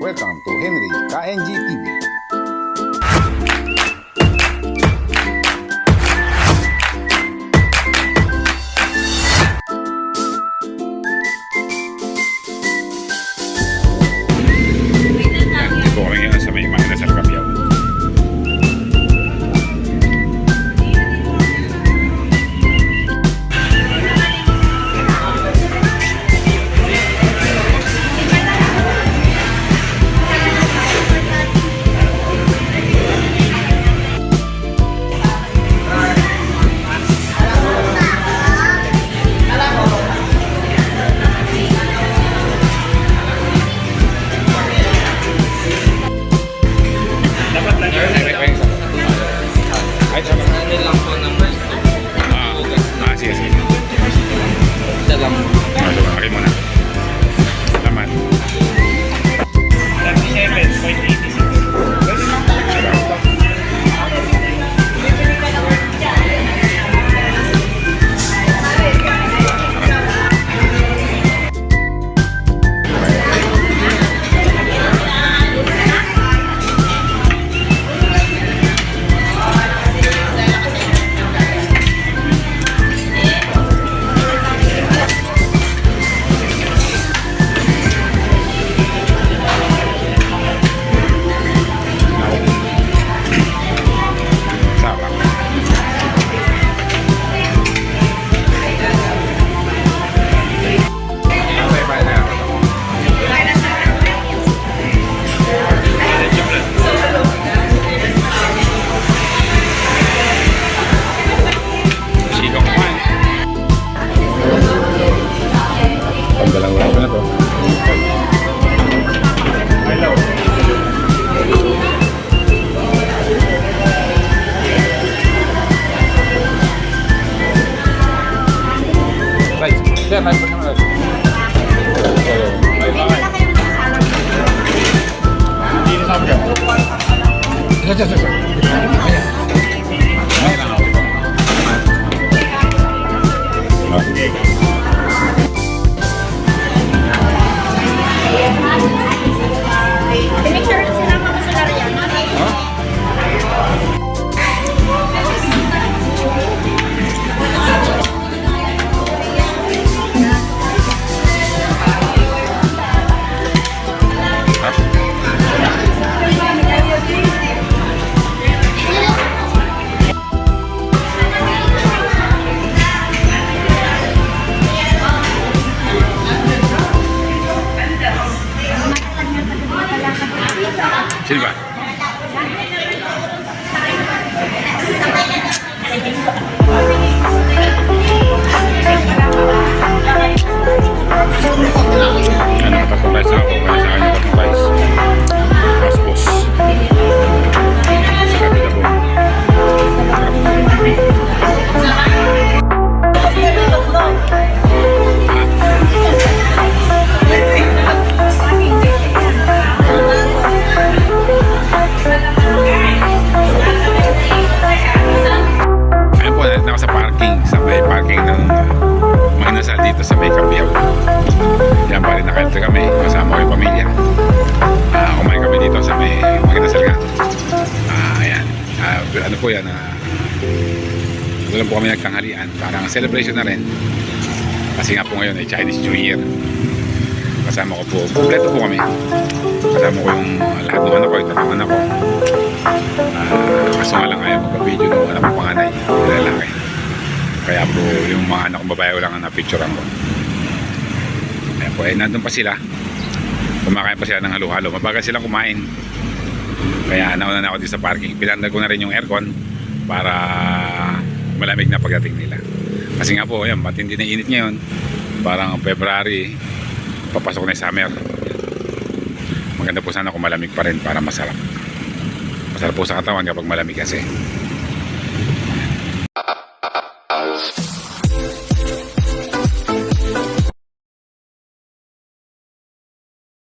Welcome to Henry KNG TV. Ito kami ngayon sa may mga nasal Capiao. Sige, sige. Isa lang. Okay muna. Salamat. 37.86. Dalawang oras na to. Hello. Right. Sir, nice pa naman. Hindi na sabi ka. Sir. Ayan. Ayan lang ako. Okay. Silva. Ano tatlong rice ako? Kaya sa kanya tatlong rice. Paspos. Sa kabila po. Sa parking ng mga nasal dito sa may Capiao. Yan pa rin nakalit kami kasama ko yung pamilya. Kumain kami dito sa may mga nasal nga. Ayan. Ano po yan, doon po kami nagtanghalian, parang celebration na rin kasi nga po ngayon ay Chinese New Year. Kasama ko po, kompleto po kami, kasama ko yung lahat ng anak ko, ito ng anak ko. Kaso nga lang ayaw magpa-video ng anak kong panganay, lalaki. Kaya po yung mga anak kong babae ko lang ang napicturean ko. Kaya po nandun pa sila, kumakain pa sila ng halo-halo, mabagal silang kumain. Kaya nauna na ako dito sa parking, pinandar ko na rin yung aircon para malamig na pagdating nila. Kasi nga po, yan, matindi na init ngayon, parang February, papasok na yung summer. Maganda po sana kung malamig pa rin para masarap. Masarap po sa katawan kapag malamig kasi.